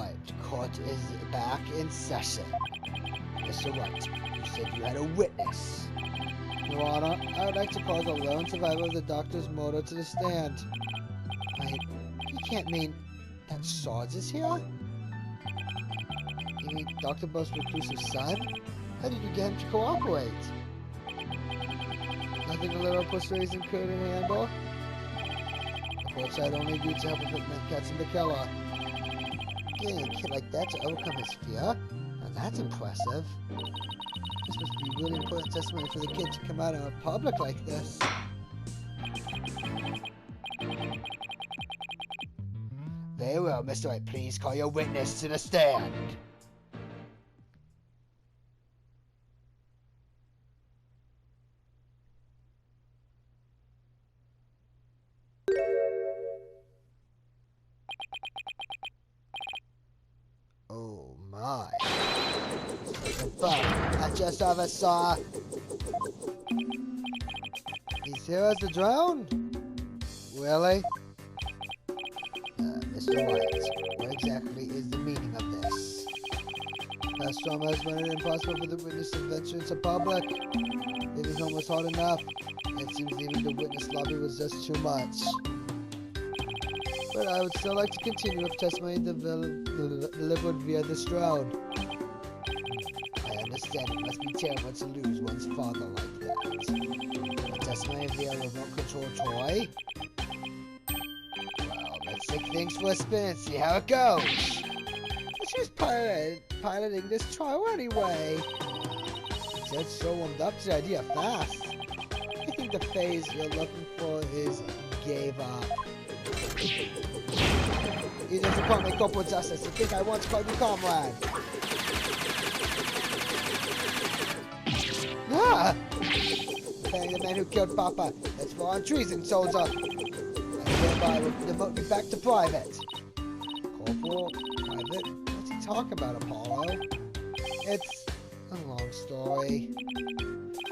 Right, court is back in session. Mr. White, you said you had a witness. Your Honor, I would like to call the lone survivor of the doctor's murder to the stand. You can't mean that Sarge is here? You mean Dr. Buff's reclusive son? How did you get him to cooperate? Nothing a little persuasion couldn't handle? The court side only agreed to help if it meant catching the killer. Getting a kid like that to overcome his fear? Now that's impressive. This must be really important testimony for the kid to come out in public like this. Very well, Mr. White. Please call your witness to the stand. Oh my. I just oversaw. He's here as the drone? Really? Mr. White, what exactly is the meaning of this? Past trauma has rendered it impossible for the witness to venture into public. It is almost hard enough. It seems even the witness lobby was just too much. But I would still like to continue if testimony delivered via this drone. I understand it must be terrible to lose one's father like that. A testimony via remote control toy? Well, let's take things for a spin and see how it goes. But she's piloting this trial anyway. Judge so warmed up to the idea fast. I think the phase you're looking for is gave up. You just support my corporal justice. You think I want to call you comrade? Ah! Defending the man who killed Papa. That's for on treason, soldier. And hereby will demote you back to private. Corporal? Private? What's he talking about, Apollo? It's a long story.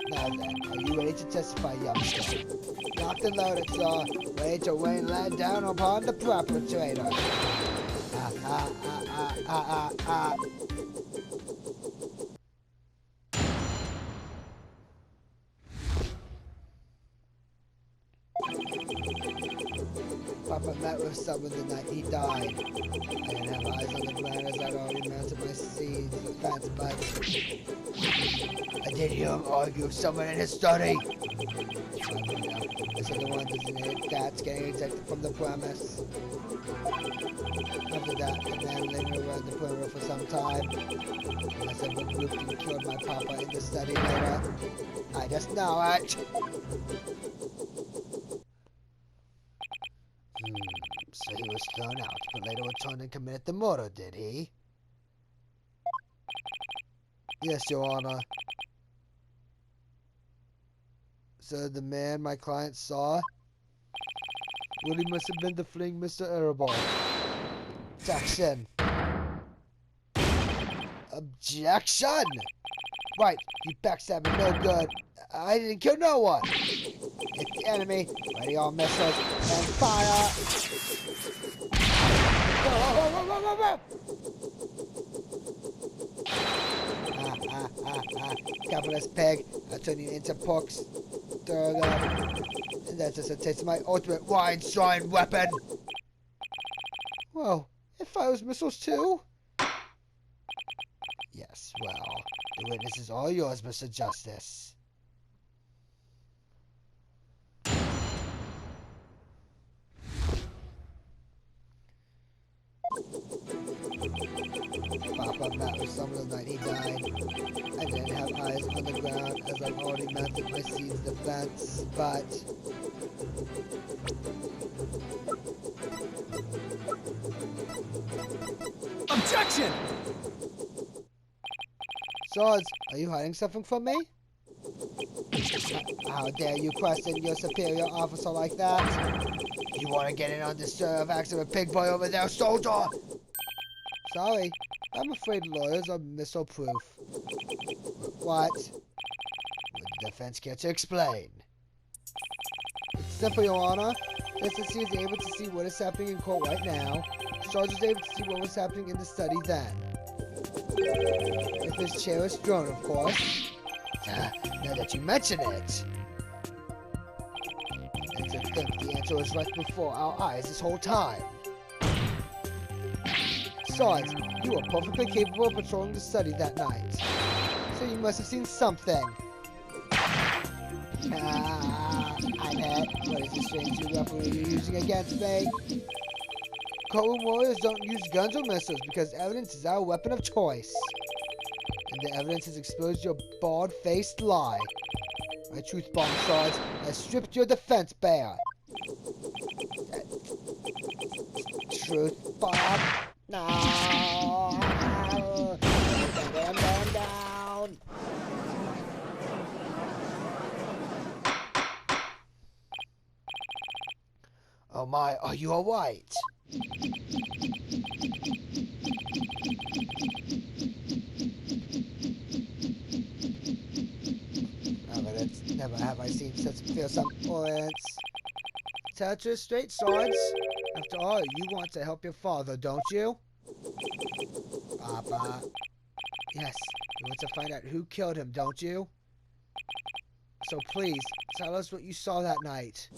Now then, are you ready to testify, youngster? Locked and loaded, sir. Ready to rain lead down upon the perpetrator. Papa met with someone the night he died. I didn't have eyes on the ground as I'd already mounted my seeds, the fence, but I did hear him argue with someone in his study. I said the one designated cats getting ejected from the premise. After that, the man lingered around the perimeter for some time. I said what grouped and killed my papa in the study later. I just know it. So he was thrown out, but later returned and committed the murder, did he? Yes, Your Honor. So the man my client saw? Well, he must have been the fleeing Mr. Arable. Objection. Objection! Right, you backstabbing no good. I didn't kill no one. It's the enemy. Ready all missiles and fire! Capitalist pig, I'll turn you into pork stirred up. And that's just a taste of my ultimate wine-shrine weapon! Whoa, it fires missiles too? Yes, well, the witness is all yours, Mr. Justice. Papa met with someone the night he died. I didn't have eyes on the ground as I've already mounted my seeds defense, but Objection! Sarge, are you hiding something from me? How dare you question your superior officer like that? You want to get in on this serve action with Pig Boy over there, soldier? Sorry, I'm afraid lawyers are missile-proof. What? Would the defense care to explain? It's simple, Your Honor. Justice is able to see what is happening in court right now. Sarge was able to see what was happening in the study then. If his cherished drone, of course. Now that you mention it. And to think the answer was right before our eyes this whole time. Sarge, you were perfectly capable of patrolling the study that night. So you must have seen something. I bet. What is this strange new weapon you're using against me? Cold warriors don't use guns or missiles because evidence is our weapon of choice. And the evidence has exposed your bald-faced lie. My truth bomb, Sarge, has stripped your defense bare. Truth bomb? No! Down. Oh my, are you alright? Never have I seen such fearsome audience. Touch her straight, Sarge. After all, you want to help your father, don't you? Papa. Yes, you want to find out who killed him, don't you? So please, tell us what you saw that night.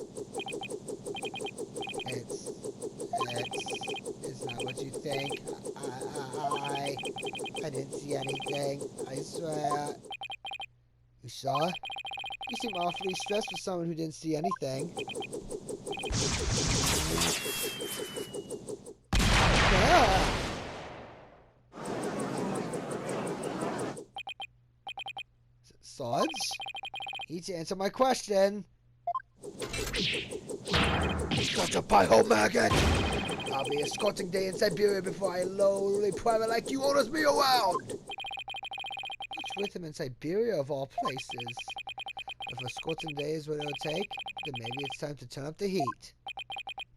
It's not what you think. I didn't see anything. I swear. You saw? You seem awfully stressed for someone who didn't see anything. Ah! Sarge? You need to answer my question. Such a pie-hole maggot! I'll be escorting day in Siberia before a lowly private like you orders me around! What's with him in Siberia of all places? If escorting day is what it'll take, then maybe it's time to turn up the heat.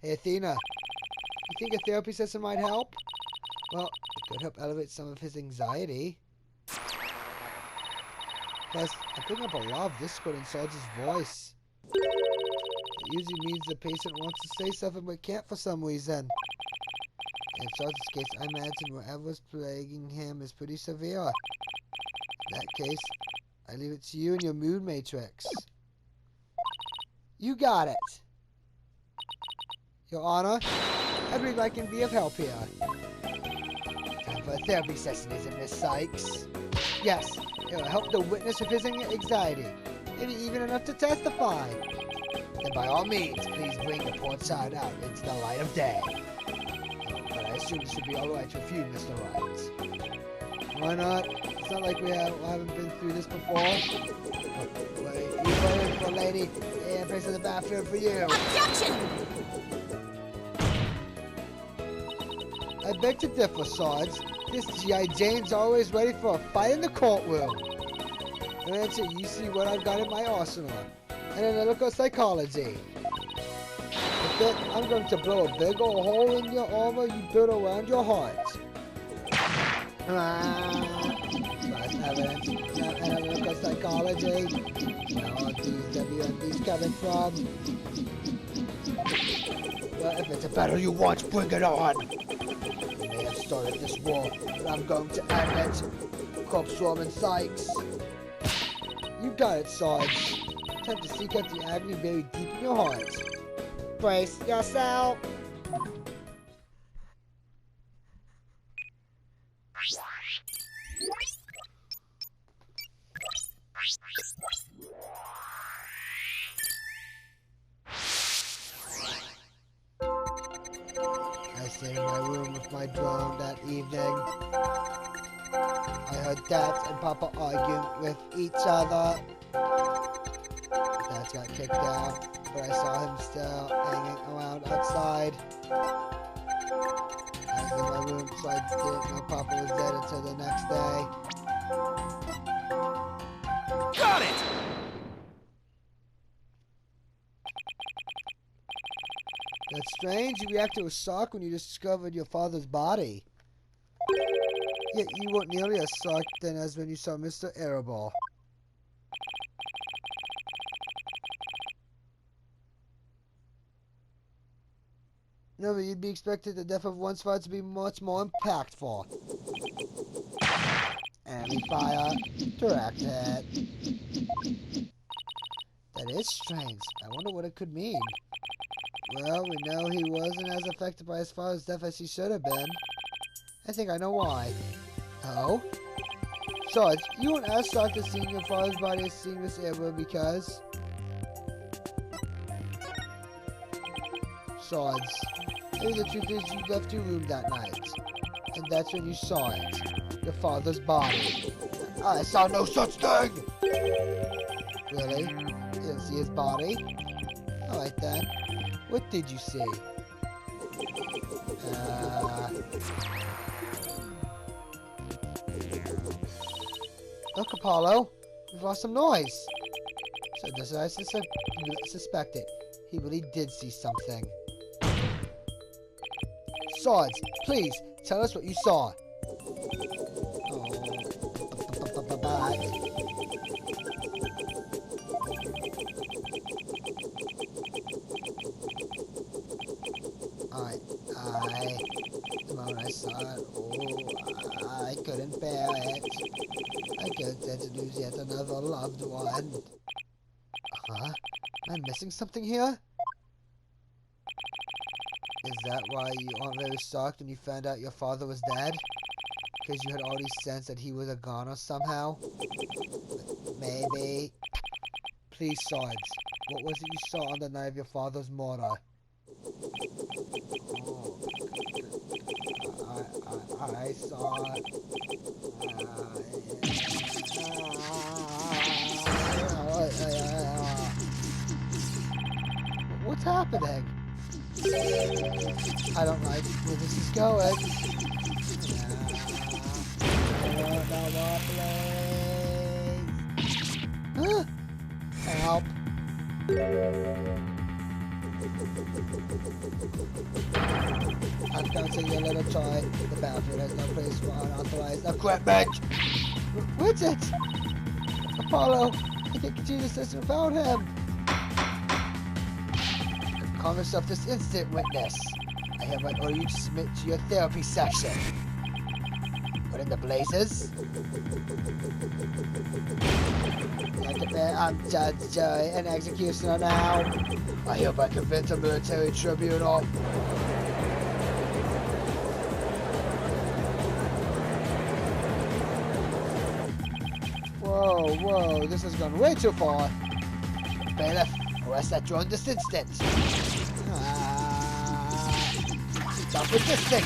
Hey Athena, you think a therapy session might help? Well, it could help elevate some of his anxiety. Plus, I pick up a lot of discord in Sarge's voice. It usually means the patient wants to say something but can't for some reason. In Sarge's case, I imagine whatever's plaguing him is pretty severe. In that case, I leave it to you and your mood matrix. You got it. Your Honor, I believe I can be of help here. Time for a therapy session, isn't it, Miss Sykes? Yes, it will help the witness with his anxiety. Maybe even enough to testify. Then by all means, please bring the poor child out into the light of day. But I assume it should be alright with you, Mr. Wright. Why not? It's not like we haven't been through this before. Wait, you waiting for a lady in a place in the bathroom for you. Objection! I beg to differ, Sarge. This G.I. Jane's always ready for a fight in the courtroom. And answer, you see what I've got in my arsenal. An analytical psychology. With it, I'm going to blow a big old hole in your armor you built around your heart. First evidence, not analytical psychology. Where are these WMDs coming from? Well, if it's a battle you want, bring it on! You may have started this war, but I'm going to end it. Corpse Roman Sykes. You got it, Sarge. Time to seek out the agony buried deep in your heart. Brace yourself! I stayed in my room with my drone that evening. I heard Dad and Papa arguing with each other. Dad got kicked out, but I saw him still hanging around outside. I was in my room, so I didn't know Papa was dead until the next day. Got it! That's strange. You reacted with shock when you discovered your father's body. Yet you weren't nearly as shocked then as when you saw Mr. Arable. No, but you'd be expected the death of one's father to be much more impactful. Enemy fire. Direct hit. That is strange. I wonder what it could mean. Well, we know he wasn't as affected by his father's death as he should have been. I think I know why. Oh? Sarge, you weren't as shocked at seeing your father's body as seeing this ever because... Sarge, maybe the truth is you left your room that night. And that's when you saw it. Your father's body. I saw no such thing! Really? You didn't see his body? Alright then. What did you see? Look, Apollo. We've lost some noise. So just as I suspected, he really did see something. Sarge, please, tell us what you saw. The moment I saw it, I couldn't bear it. I couldn't stand to lose yet another loved one. Huh? Am I missing something here? Is that why you aren't very shocked when you found out your father was dead? Because you had already sensed that he was a goner somehow? Maybe. Please, Sarge, what was it you saw on the night of your father's murder? I saw it. What's happening? I don't like where this is going. Huh? Help. I'm counting your little toy. The battlefield has no place for unauthorized equipment. What's it? Apollo, I can't continue the system without him. Calm yourself this instant, witness. I hereby order you to submit to your therapy session. What in the blazes? I'm judge, jury, and executioner now. I hereby convene a military tribunal. Whoa, this has gone way too far. Bailiff, arrest that drone this instant. Stop with this thing.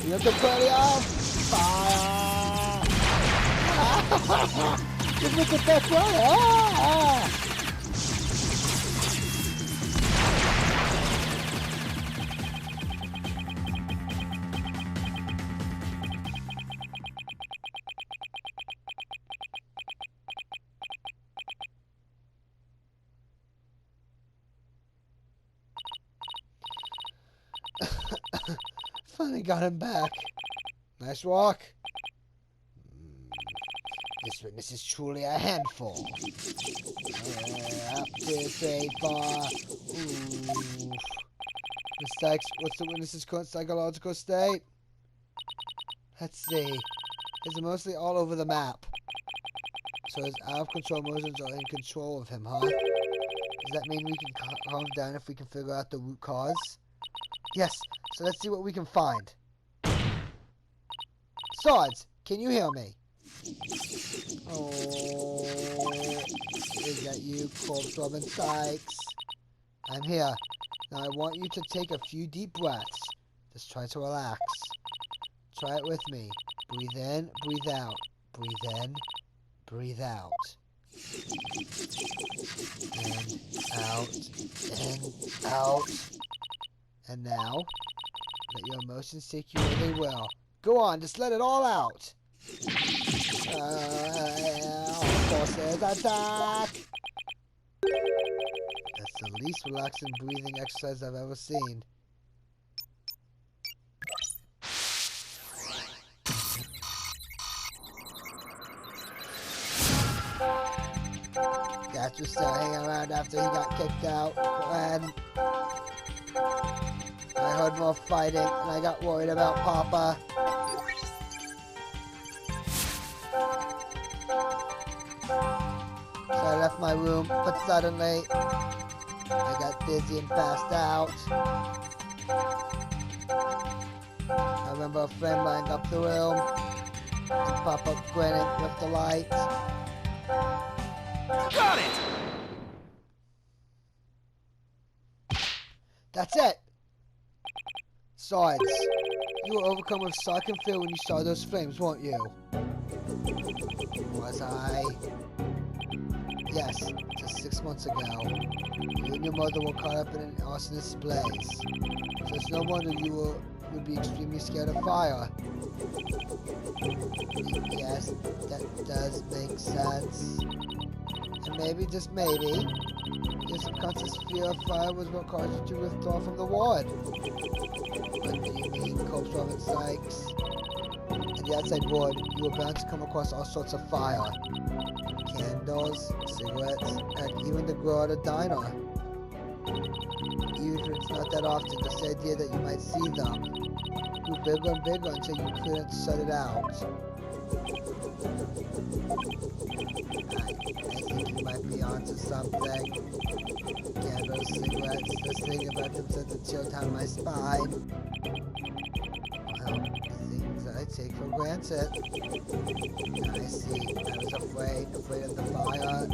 You have to put it off. Fire. Give me the best one. Finally got him back. Nice walk. This witness is truly a handful. Up to 3, 4. Mistakes. What's the witness's current psychological state? Let's see. It's mostly all over the map. So his out-of-control emotions are in control of him, huh? Does that mean we can calm down if we can figure out the root cause? Yes, so let's see what we can find. Sarge, can you hear me? Oh, is that you, corpse Robin Sykes? I'm here. Now I want you to take a few deep breaths. Just try to relax. Try it with me. Breathe in, breathe out. Breathe in, breathe out. In, out, in, out. And now, let your emotions take you where they will. Go on, just let it all out. Forces attack! That's the least relaxing breathing exercise I've ever seen. Dad was still hanging around after he got kicked out when I heard more fighting and I got worried about Papa. So I left my room, but suddenly I got dizzy and passed out. I remember a flame lighting up the room and Papa grinning with delight. Got it! That's it! Sarge, you were overcome with shock and fear when you saw those flames, weren't you? Was I? Yes, just 6 months ago. You and your mother were caught up in an arsonist's blaze. So it's no wonder you would be extremely scared of fire. Yes, that does make sense. And maybe, just maybe, your subconscious fear of fire was what caused you to withdraw from the ward. What do you mean, Corpse Robin Sykes? In the outside ward, you were bound to come across all sorts of fire. Candles, cigarettes, and even the grow at a diner. Even if it's not that often, just the idea that you might see them grew bigger and bigger until you couldn't shut it out. I think you might be onto something. Candles, cigarettes, just thinking about them sends a chill down my spine. Well, things I take for granted. I see. I was afraid of the fire.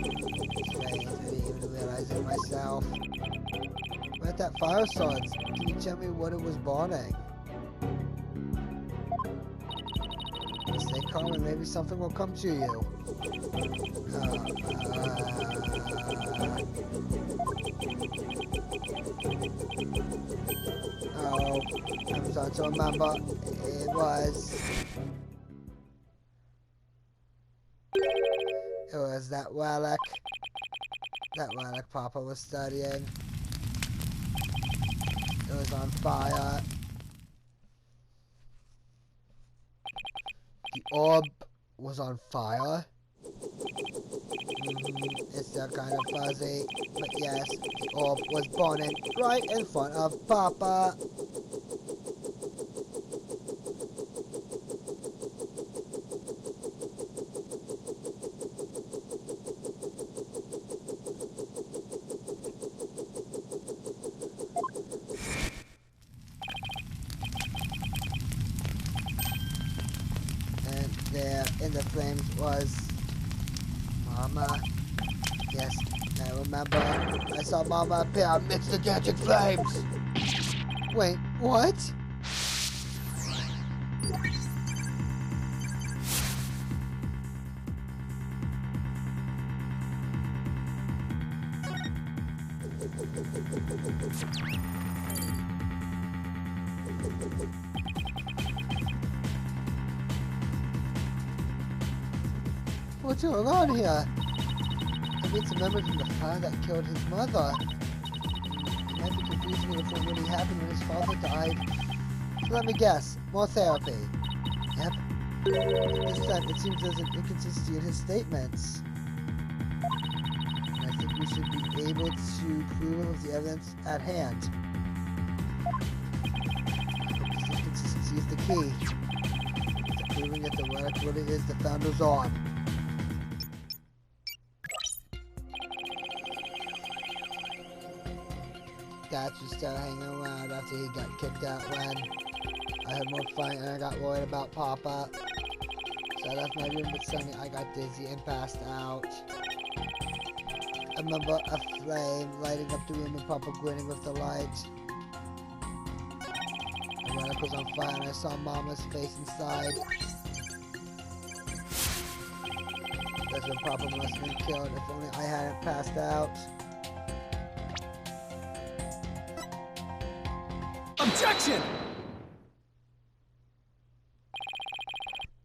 Strange, I didn't even realize it myself. But that fire, Sarge, can you tell me what it was burning? Stay calm and maybe something will come to you. Oh, I'm starting to remember. It was that relic. That relic Papa was studying. It was on fire. The orb was on fire. It's still kind of fuzzy, but yes, the orb was burning right in front of Papa. There in the flames was Mama. Yes, I remember. I saw Mama appear amidst the dancing flames. Wait, what? What's going on here? I need some memory from the fire that killed his mother. It might be confusing me with what really happened when his father died. So let me guess. More therapy. Yep. This time it seems there's an inconsistency in his statements. And I think we should be able to prove it with the evidence at hand. This inconsistency is the key to proving that the relic really is the Founder's arm. Dad was still hanging around after he got kicked out when I had more fight and I got worried about Papa. So I left my room, but suddenly I got dizzy and passed out. I remember a flame lighting up the room and Papa grinning with delight. The relic was on fire and I saw Mama's face inside. That's when Papa must have been killed. If only I hadn't passed out. Objection!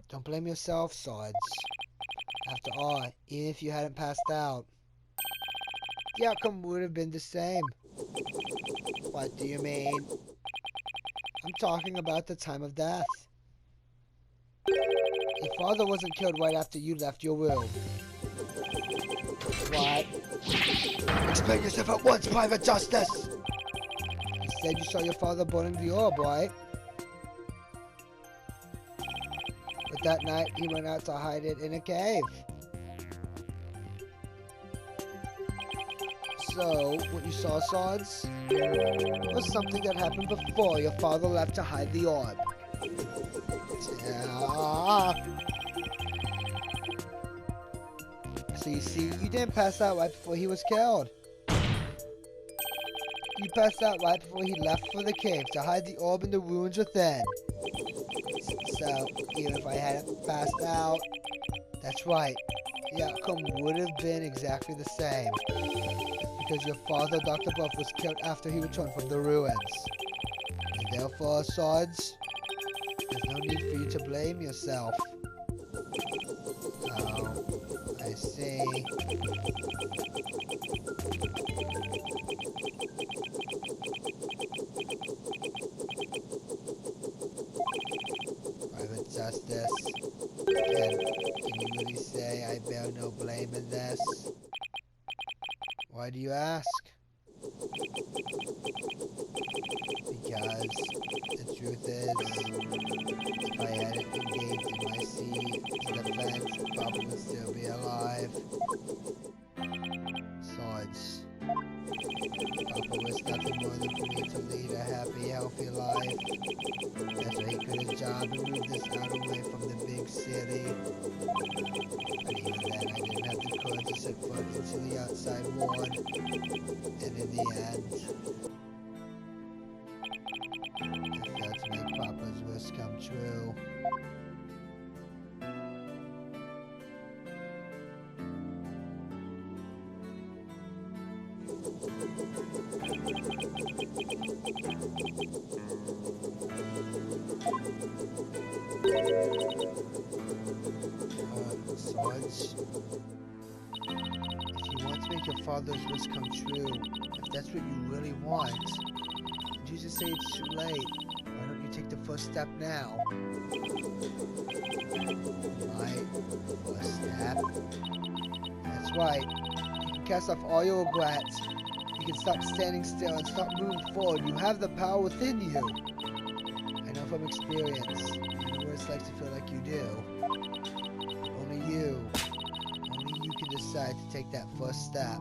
Don't blame yourself, Sarge. After all, even if you hadn't passed out, the outcome would have been the same. What do you mean? I'm talking about the time of death. Your father wasn't killed right after you left your room. What? Explain yourself at once, Private Justice! You said you saw your father burning the orb, right? But that night, he went out to hide it in a cave. So, what you saw, Sarge, was something that happened before your father left to hide the orb. So you see, you didn't pass out right before he was killed. You passed out right before he left for the cave to hide the orb in the ruins within. So, even if I hadn't passed out, that's right, the outcome would have been exactly the same. Because your father, Dr. Buff, was killed after he returned from the ruins. And therefore, Sarge, there's no need for you to blame yourself. Oh, I see. Private Justice, can you really say I bear no blame in this? Why do you ask? Because the truth is, if I hadn't engaged in my siege defense, Papa would still be alive. Sarge, Papa was nothing more than for me to lead a happy, healthy life. That's why he quit his job and moved us out away from the big city. But even then, I didn't have the courage to set foot into the outside world. And in the end, I failed to make Papa's wish come true. Sarge, if you want to make your father's wish come true, if that's what you really want, would you just say it's too late? Why don't you take the first step now? My first step? That's right. You can cast off all your regrets. You can stop standing still and start moving forward. You have the power within you. I know from experience. I know what it's like to feel like you do. Only you can decide to take that first step.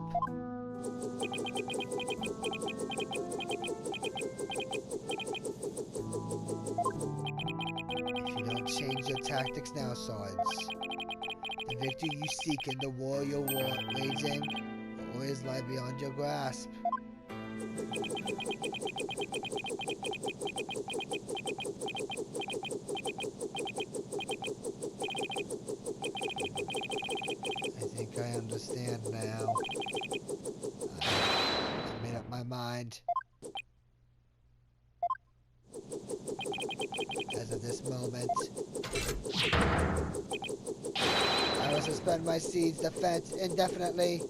If you don't change your tactics now, Sarge, the victory you seek in the war you're waging will always lie beyond your grasp. I think I understand now. I made up my mind. As of this moment, I will suspend my siege defense indefinitely.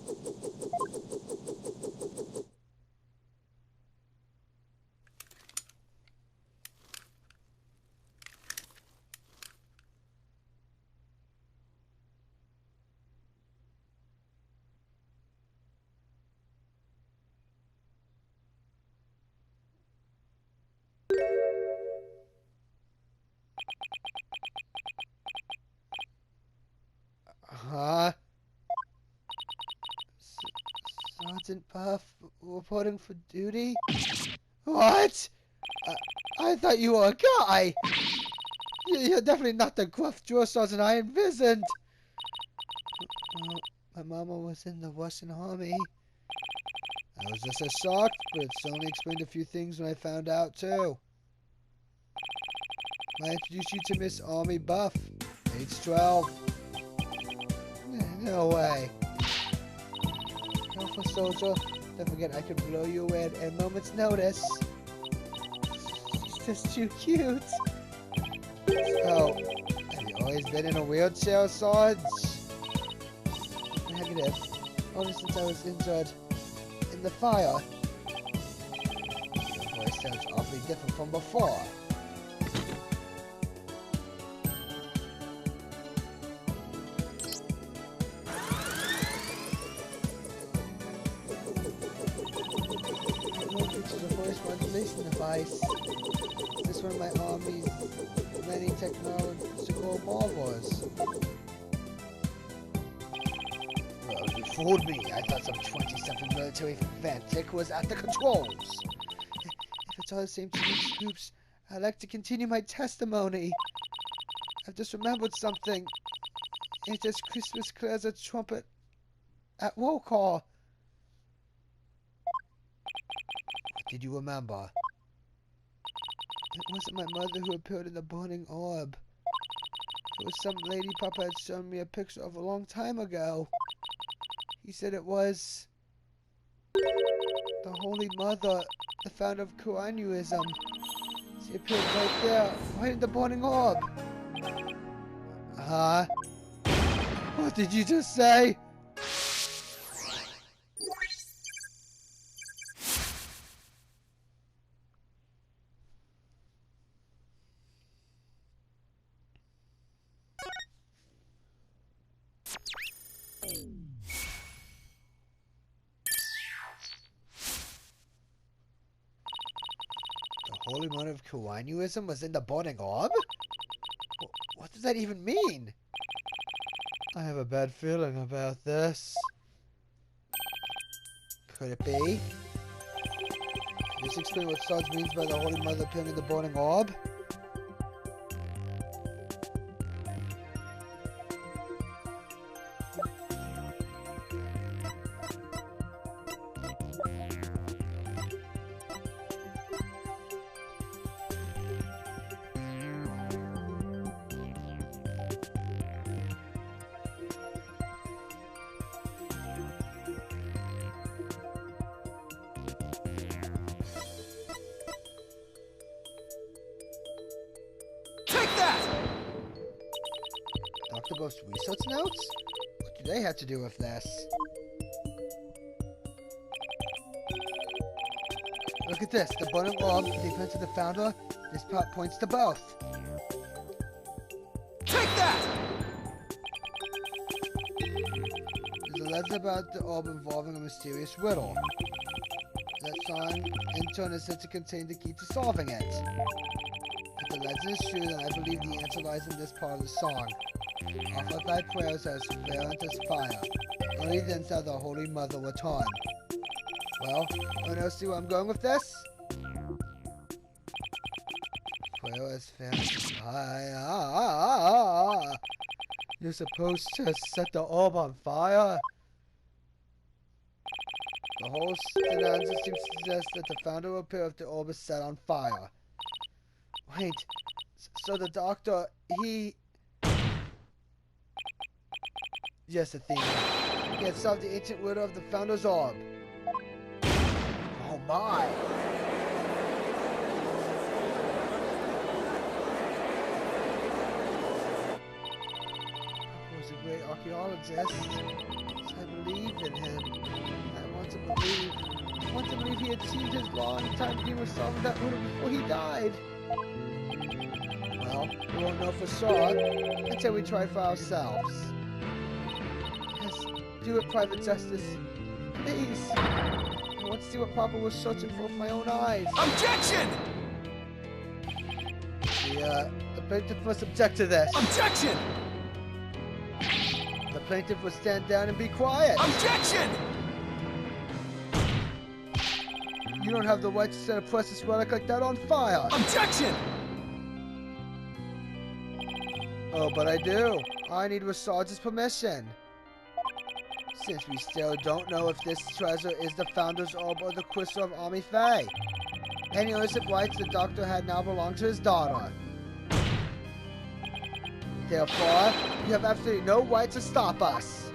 Huh? Sergeant Puff reporting for duty? What? I thought you were a guy! You're definitely not the gruff drill sergeant I envisioned! Well, my mama was in the Russian army. I was just as shocked, but it's only explained a few things when I found out, too. I introduced you to Miss Army Buff, age 12. No way. Alpha Soldier, don't forget I could blow you away at a moment's notice. She's just too cute. So, have you always been in a wheelchair, Sarge? Negative. Only since I was injured in the fire. Your voice sounds awfully different from before. modulation device. This one of my army's many technological marvels. Well, you fooled me. I thought some 20-something military fanatic was at the controls. If it's all the same to you scoops, I'd like to continue my testimony. I've just remembered something. It's just Christmas clears a trumpet at roll call. What did you remember? It wasn't my mother who appeared in the burning orb. It was some lady Papa had shown me a picture of a long time ago. He said it was the Holy Mother, the founder of Koreanism. She appeared right there, right in the burning orb. Huh? What did you just say? The Holy Mother of Koreanism was in the burning orb? What does that even mean? I have a bad feeling about this. Could it be? Can this explain what Sarge means by the Holy Mother appearing in the burning orb? Dr. Buff's research notes? What do they have to do with this? Look at this. The burning orb, the defense of the founder. This part points to both. Take that! There's a legend about the orb involving a mysterious riddle. That song, in turn, is said to contain the key to solving it. If the legend is true, then I believe the answer lies in this part of the song. Offer thy prayers as fervent as fire. Only then shall the Holy Mother return. Well, you want to see where I'm going with this? Prayer as fervent as fire. You're supposed to set the orb on fire? The whole stanza seems to suggest that the founder will appear if the orb is set on fire. Wait, so the doctor, he... Yes, Athena. He had solved the ancient riddle of the founder's orb. Oh my! Papa was a great archaeologist. So I believed in him. I want to believe he achieved his long-time dream of solving that riddle before he died. Well, we won't know for sure until we try for ourselves. Do it, Private Justice. Please. I want to see what Papa was searching for with my own eyes. Objection! The plaintiff must object to this. Objection! The plaintiff will stand down and be quiet. Objection! You don't have the right to set a precious relic like that on fire. Objection! Oh, but I do. I need Sarge's permission. Since we still don't know if this treasure is the founder's orb or the crystal of Army Faye. Any ownership rights the doctor had now belong to his daughter. Therefore, you have absolutely no right to stop us.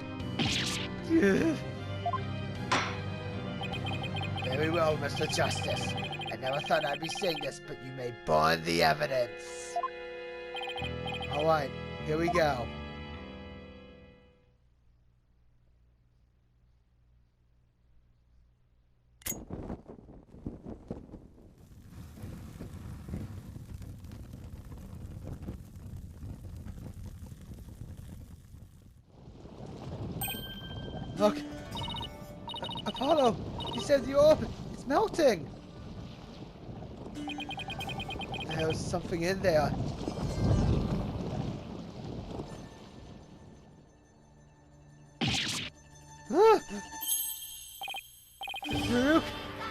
Very well, Mr. Justice. I never thought I'd be saying this, but you may burn the evidence. Alright, here we go. Look! Apollo! He said the orb! It's melting! There was something in there. Huh? Farouk?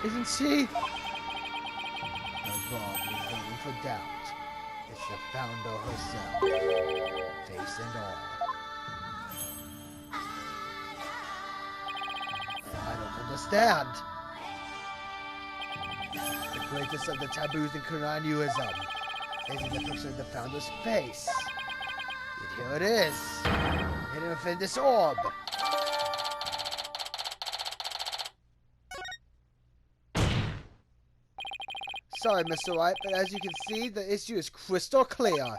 Isn't she? No bomb is waiting for doubt. It's the founder herself. Face and all. I don't understand. The greatest of the taboos in Kuran-Yuism is in the picture of the founder's face. Yet here it is, hidden within this orb. Sorry, Mr. White, but as you can see, the issue is crystal clear.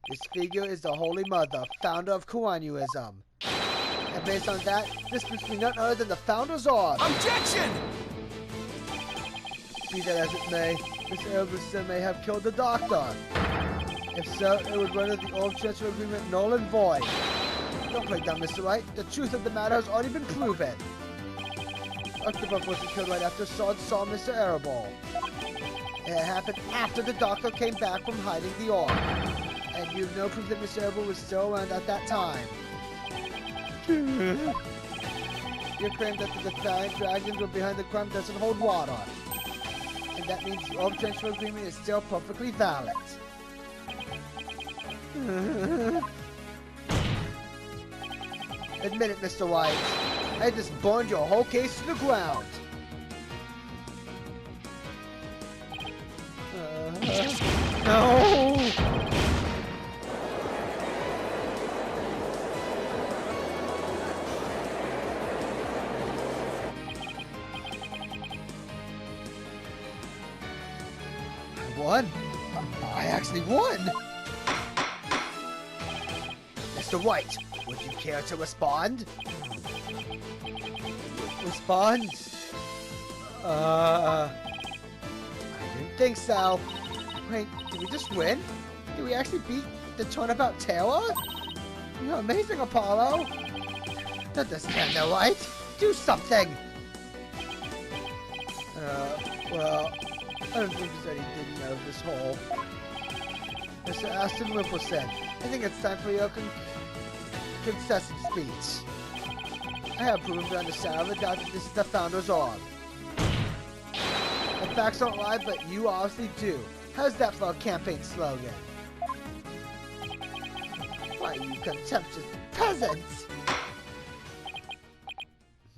This figure is the Holy Mother, founder of Kuran-Yuism. And based on that, this must be none other than the founder's orb. Objection! Be that as it may, Mr. Elberson may have killed the doctor. If so, it would render the orb transfer agreement null and void. Don't play dumb, Mr. White. The truth of the matter has already been proven. Dr. Buff wasn't killed right after Sarge saw Mr. Arable. It happened after the doctor came back from hiding the orb. And you have no proof that Mr. Arable was still around at that time. Your claim that the defiant dragons were behind the crime doesn't hold water. And that means the orb transfer agreement is still perfectly valid. Admit it, Mr. White. I just burned your whole case to the ground. No! I won? I actually won! Mr. White, would you care to respond? Respond? I didn't think so. Wait, did we just win? Did we actually beat the Turnabout Terror? You're amazing, Apollo. Don't understand, though, right? Do something! Well, I don't think there's any digging out of this hole. Mr. Aston Whippleson, I think it's time for your concessive speech. I have proven beyond a shadow of a doubt that this is the founder's orb. The facts don't lie, but you obviously do. How's that for a campaign slogan? Why, you contemptuous peasants!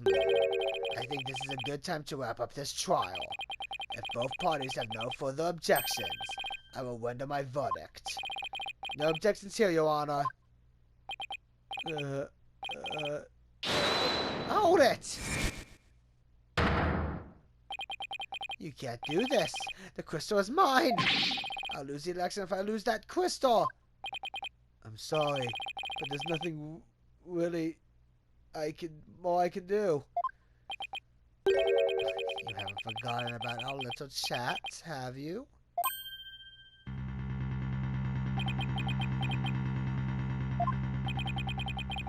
I think this is a good time to wrap up this trial. If both parties have no further objections, I will render my verdict. No objections here, Your Honor. Hold it! You can't do this. The crystal is mine. I'll lose the election if I lose that crystal. I'm sorry, but there's nothing really more I can do. You haven't forgotten about our little chat, have you?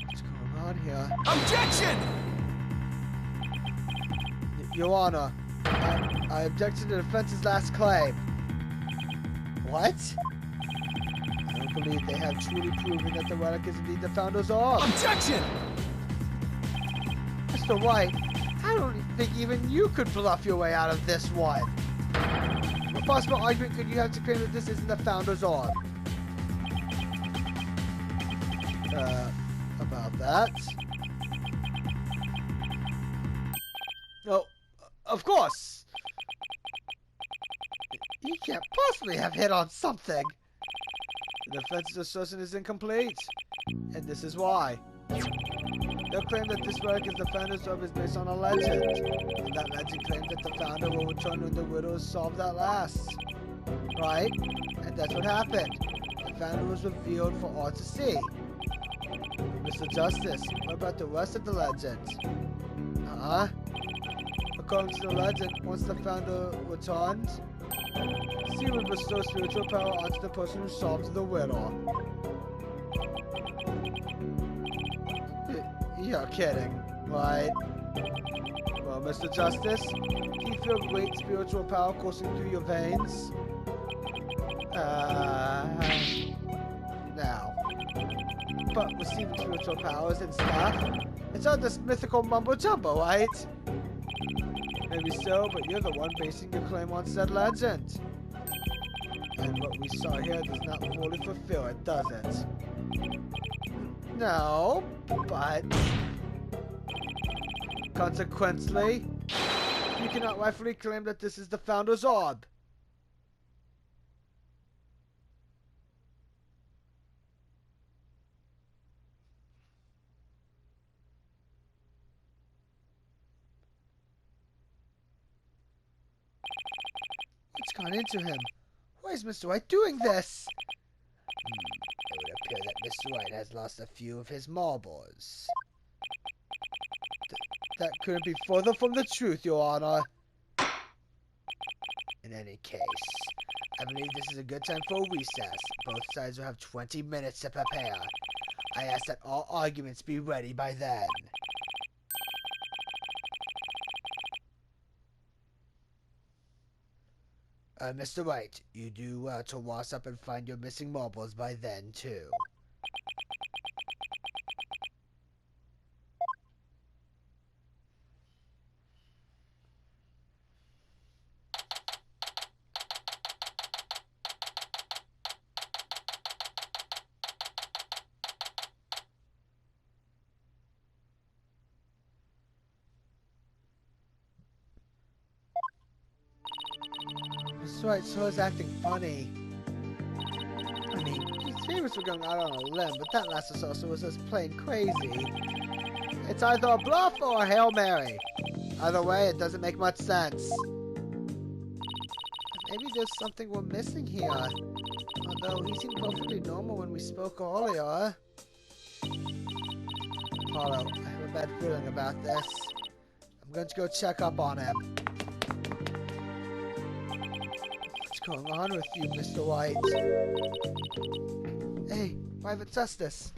What's going on here? Objection! Your Honor, I object to the defense's last claim. What? I don't believe they have truly proven that the relic is indeed the founder's orb. Objection! Mr. White, I don't think even you could bluff your way out of this one. What possible argument could you have to claim that this isn't the founder's orb? About that? Oh, of course! You can't possibly have hit on something! The defense's assertion is incomplete, and this is why. They'll claim that this relic is the founder's orb is based on a legend, and that legend claims that the founder will return when the widow is solved at last. Right? And that's what happened. The founder was revealed for all to see. Mr. Justice, what about the rest of the legend? Huh? According to the legend, once the founder returned, she would bestow spiritual power onto the person who solved the riddle. You're kidding, right? Well, Mr. Justice, do you feel great spiritual power coursing through your veins? No. But receiving spiritual powers and stuff, it's all this mythical mumbo-jumbo, right? Maybe so, but you're the one basing your claim on said legend. And what we saw here does not fully fulfill it, does it? No, but... consequently, you cannot rightfully claim that this is the Founder's Orb. What's gone into him? Why is Mr. White doing this? It would appear that Mr. White has lost a few of his marbles. That couldn't be further from the truth, Your Honor. In any case, I believe this is a good time for a recess. Both sides will have 20 minutes to prepare. I ask that all arguments be ready by then. Mr. White, you do well to wash up and find your missing marbles by then, too. Mr. White so is acting funny. I mean, his favorites were going out on a limb, but that last assassin was just plain crazy. It's either a bluff or a Hail Mary. Either way, it doesn't make much sense. Maybe there's something we're missing here. Although he seemed perfectly normal when we spoke earlier. Apollo, I have a bad feeling about this. I'm going to go check up on him. What's going on with you, Mr. White? Hey, Private Justice.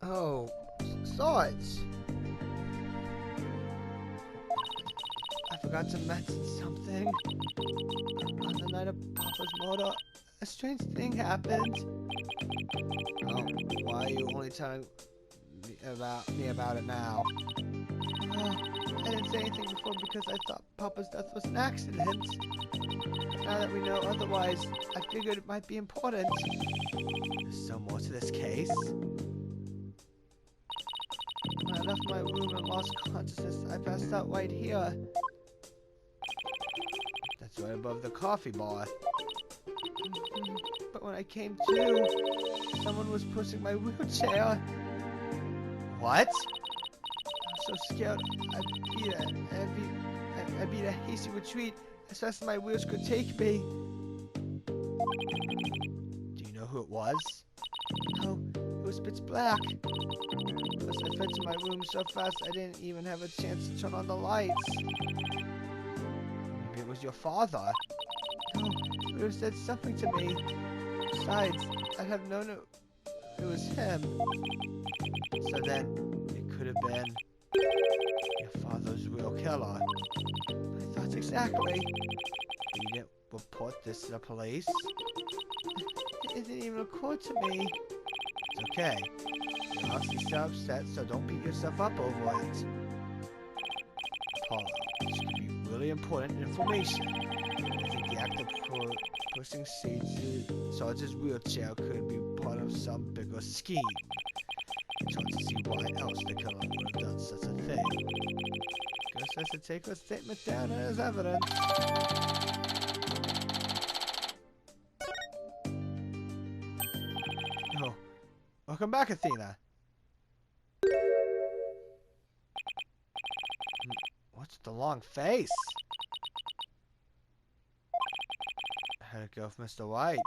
Oh, Sarge. I forgot to mention something. On the night of Papa's murder, a strange thing happened. Oh, why are you only telling me about it now? I didn't say anything before because I thought Papa's death was an accident. Now that we know otherwise, I figured it might be important. There's so more to this case. When I left my room and lost consciousness, I passed out right here. That's right above the coffee bar. But when I came to, someone was pushing my wheelchair. What? I was so scared. I beat a hasty retreat as fast as my wheels could take me. Do you know who it was? No, it was pitch black. Plus, I fled to my room so fast I didn't even have a chance to turn on the lights. Maybe it was your father. No, he would have said something to me. Besides, I'd have known it was him. So then, it could have been your father's real killer. My thoughts exactly. But you didn't report this to the police? It didn't even occur to me. It's okay. You're obviously so upset, so don't beat yourself up over it. Apollo, this could be really important information. I think the act of pushing Sarge's wheelchair could be part of some bigger scheme. It's hard to see why else the killer would have done such a thing. Guess I should take her statement down as evidence. Oh, welcome back, Athena. What's the long face? How'd it go with Mr. White?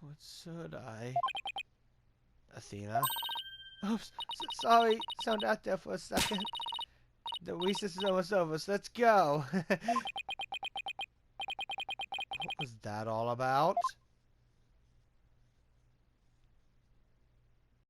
What should I? Athena? Oops. Sorry, zoned out there for a second. The recess is almost over, so let's go. What was that all about?